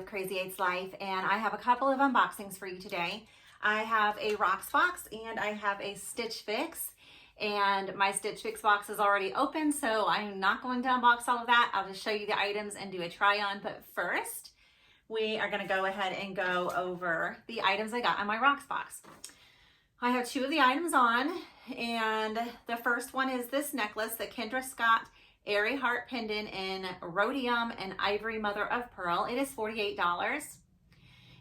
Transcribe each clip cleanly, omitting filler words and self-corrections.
with Crazy Eights Life, and I have a couple of unboxings for you today. I have a Rocks box and I have a Stitch Fix, and my Stitch Fix box is already open, so I'm not going to unbox all of that. I'll just show you the items and do a try on, but first we are going to go ahead and go over the items I got on my Rocks box. I have two of the items on, and the first one is this necklace, the Kendra Scott Airy Heart Pendant in Rhodium and Ivory Mother of Pearl. It is $48.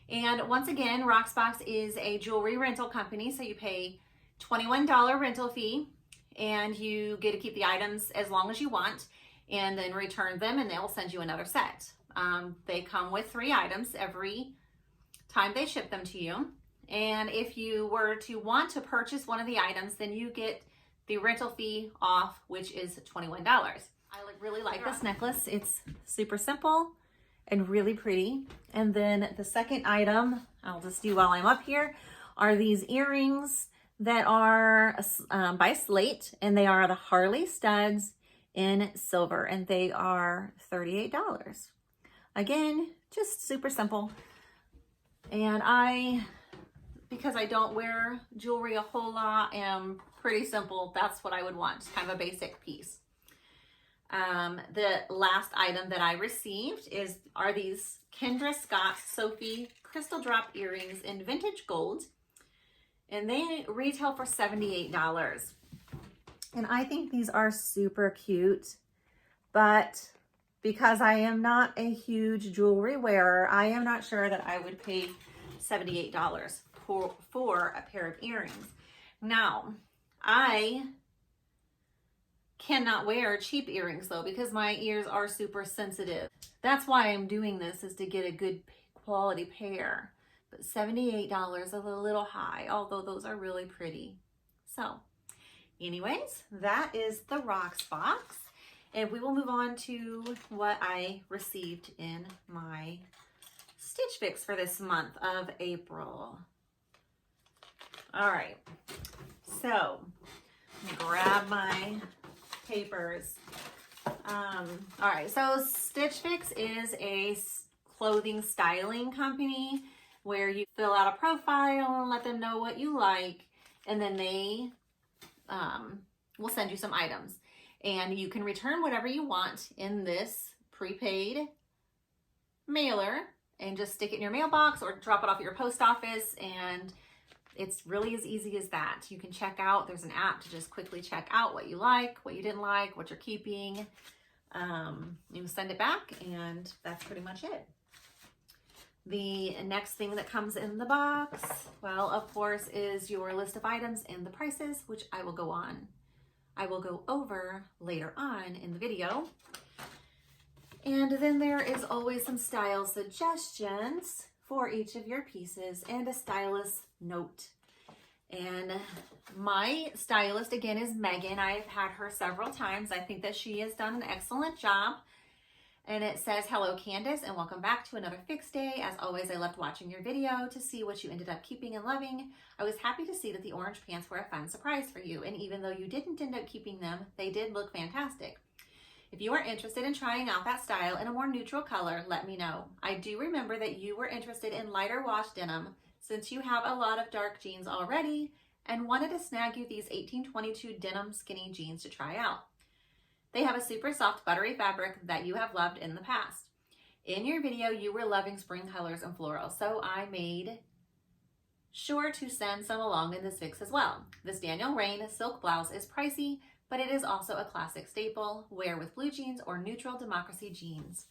And once again, Rocksbox is a jewelry rental company, so you pay $21 rental fee, and you get to keep the items as long as you want, and then return them, and they'll send you another set. They come with 3 items every time they ship them to you. And if you were to want to purchase one of the items, then you get the rental fee off, which is $21. I really like this necklace. It's super simple and really pretty. And then the second item, I'll just do while I'm up here, are these earrings that are by Slate, and they are the Harley studs in silver, and they are $38. Again, just super simple. And because I don't wear jewelry a whole lot, am pretty simple. That's what I would want, kind of a basic piece. The last item that I received are these Kendra Scott Sophie Crystal Drop earrings in vintage gold, and they retail for $78. And I think these are super cute, but because I am not a huge jewelry wearer, I am not sure that I would pay $78 for a pair of earrings. Now, I cannot wear cheap earrings though, because my ears are super sensitive. That's why I'm doing this, is to get a good quality pair. But $78 is a little high, although those are really pretty. So anyways, that is the Rocks box. And we will move on to what I received in my Stitch Fix for this month of April. All right, so grab my papers. All right, so Stitch Fix is a clothing styling company where you fill out a profile and let them know what you like, and then they will send you some items. And you can return whatever you want in this prepaid mailer and just stick it in your mailbox or drop it off at your post office, and it's really as easy as that. You can check out, there's an app to just quickly check out what you like, what you didn't like, what you're keeping. You can send it back, and that's pretty much it. The next thing that comes in the box, well, of course, is your list of items and the prices, which I will go over later on in the video. And then there is always some style suggestions for each of your pieces and a stylist note. And my stylist, again, is Megan. I've had her several times. I think that she has done an excellent job. And it says, "Hello, Candace, and welcome back to another Fix Day. As always, I loved watching your video to see what you ended up keeping and loving. I was happy to see that the orange pants were a fun surprise for you, and even though you didn't end up keeping them, they did look fantastic. If you are interested in trying out that style in a more neutral color, let me know. I do remember that you were interested in lighter wash denim since you have a lot of dark jeans already, and wanted to snag you these 1822 denim skinny jeans to try out. They have a super soft buttery fabric that you have loved in the past. In your video, you were loving spring colors and floral, so I made sure to send some along in this fix as well. This Daniel Rain silk blouse is pricey, but it is also a classic staple. Wear with blue jeans or neutral democracy jeans."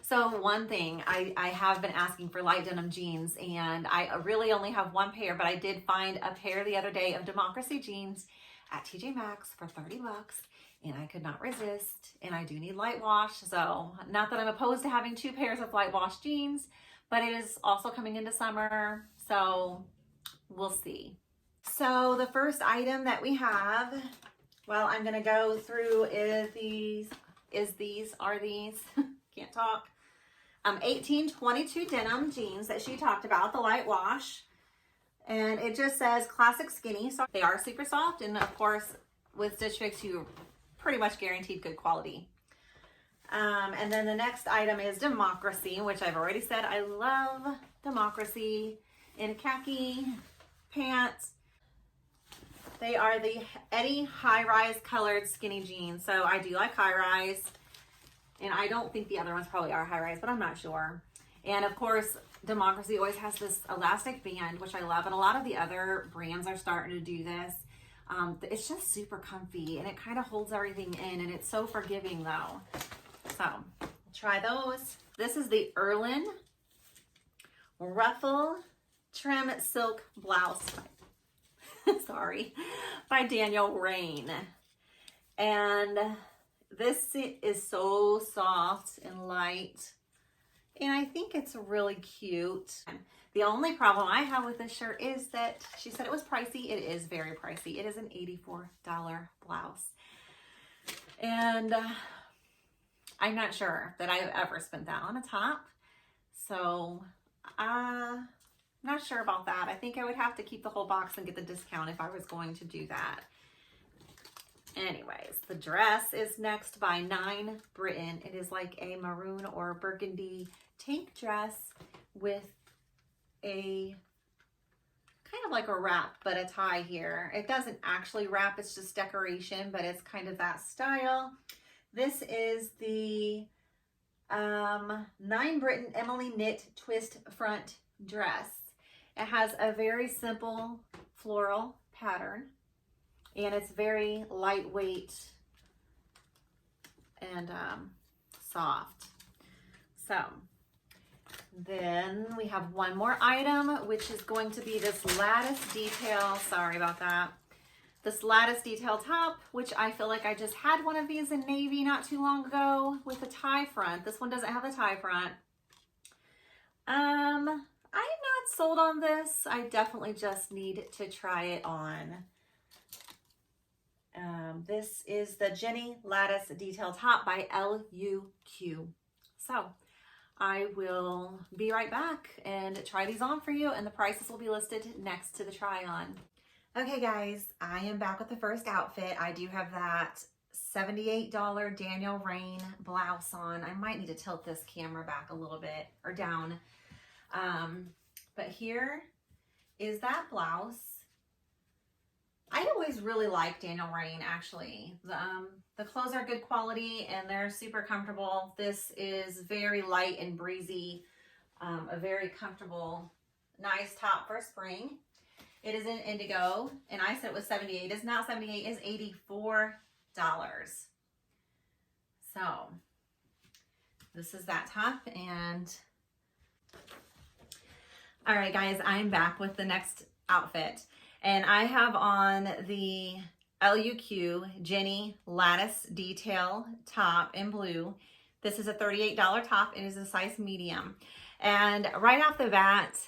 So one thing, I have been asking for light denim jeans, and I really only have one pair, but I did find a pair the other day of democracy jeans at TJ Maxx for $30, and I could not resist, and I do need light wash. So not that I'm opposed to having 2 pairs of light wash jeans, but it is also coming into summer, so we'll see. So the first item that we have, well, I'm gonna go through are these, can't talk. 1822 denim jeans that she talked about, the light wash. And it just says classic skinny. So they are super soft, and of course with Stitch Fix you pretty much guaranteed good quality. And then the next item is Democracy, which I've already said I love Democracy in khaki pants. They are the Eddie high-rise colored skinny jeans. So I do like high-rise, and I don't think the other ones probably are high-rise, but I'm not sure. And of course, Democracy always has this elastic band, which I love, and a lot of the other brands are starting to do this. It's just super comfy, and it kind of holds everything in, and it's so forgiving though. So try those. This is the Erlin Ruffle Trim Silk Blouse. Sorry, by Daniel Rain. And this is so soft and light, and I think it's really cute. The only problem I have with this shirt is that she said it was pricey. It is very pricey. It is an $84 blouse. And I'm not sure that I've ever spent that on a top. So, not sure about that. I think I would have to keep the whole box and get the discount if I was going to do that. Anyways, the dress is next by Nine Britain. It is like a maroon or burgundy tank dress with a kind of like a wrap, but a tie here. It doesn't actually wrap, it's just decoration, but it's kind of that style. This is the Nine Britain Emily Knit Twist Front Dress. It has a very simple floral pattern, and it's very lightweight and soft. So then we have one more item, which is going to be this lattice detail. Sorry about that. This lattice detail top, which I feel like I just had one of these in navy not too long ago with a tie front. This one doesn't have a tie front. I'm not sold on this. I definitely just need to try it on. This is the Jenny Lattice Detail Top by LUQ. So I will be right back and try these on for you, and the prices will be listed next to the try on. Okay guys, I am back with the first outfit. I do have that $78 Daniel Rain blouse on. I might need to tilt this camera back a little bit or down. But here is that blouse. I always really like Daniel Rain, actually. The clothes are good quality and they're super comfortable. This is very light and breezy, a very comfortable, nice top for spring. It is in indigo, and I said it was $78. It's not $78, it's $84. So this is that top. And all right guys, I'm back with the next outfit, and I have on the LUQ Jenny Lattice Detail top in blue. This is a $38 top. It is a size medium, and right off the bat,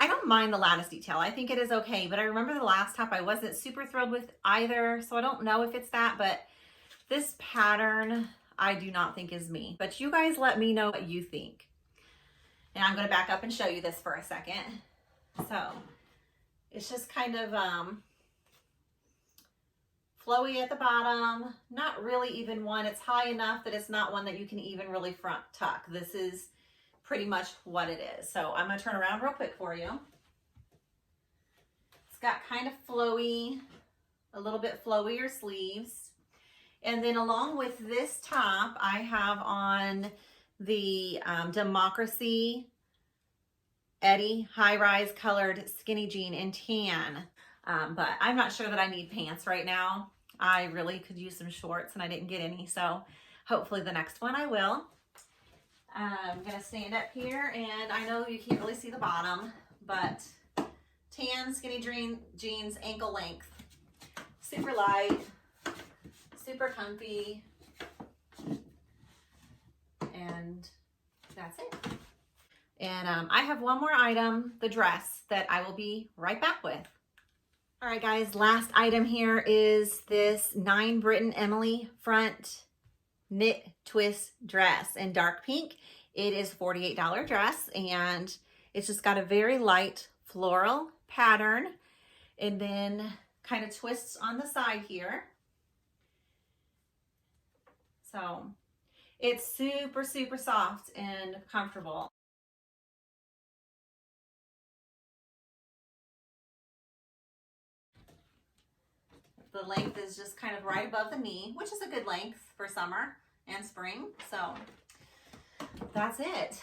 I don't mind the lattice detail. I think it is okay, but I remember the last top I wasn't super thrilled with either, so I don't know if it's that, but this pattern I do not think is me. But you guys let me know what you think. And I'm going to back up and show you this for a second. So it's just kind of flowy at the bottom, not really even one. It's high enough that it's not one that you can even really front tuck. This is pretty much what it is. So I'm going to turn around real quick for you. It's got kind of flowy, a little bit flowier sleeves. And then along with this top, I have on the Democracy Eddie high-rise colored skinny jean in tan. But I'm not sure that I need pants right now. I really could use some shorts and I didn't get any. So hopefully the next one I will. I'm going to stand up here, and I know you can't really see the bottom, but tan skinny jeans, ankle length, super light, super comfy, and that's it. And I have one more item, the dress, that I will be right back with. All right, guys, last item here is this Nine Britain Emily front knit twist dress in dark pink. It is $48 dress, and it's just got a very light floral pattern, and then kind of twists on the side here. So It's super, super soft and comfortable. The length is just kind of right above the knee, which is a good length for summer and spring. So that's it.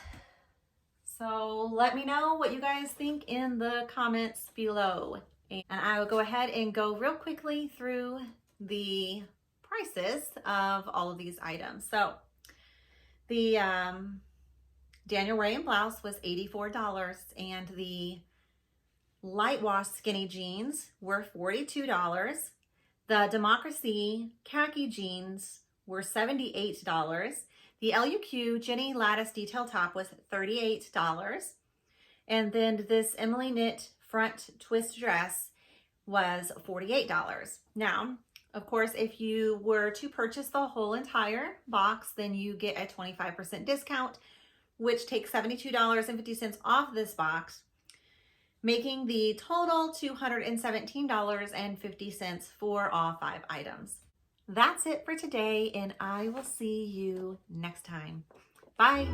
So let me know what you guys think in the comments below. And I will go ahead and go real quickly through the prices of all of these items. So the Daniel Rayan blouse was $84, and the light wash skinny jeans were $42. The Democracy khaki jeans were $78. The LUQ Jenny Lattice detail top was $38. And then this Emily knit front twist dress was $48. Now, of course, if you were to purchase the whole entire box, then you get a 25% discount, which takes $72.50 off this box, making the total $217.50 for all 5 items. That's it for today, and I will see you next time. Bye.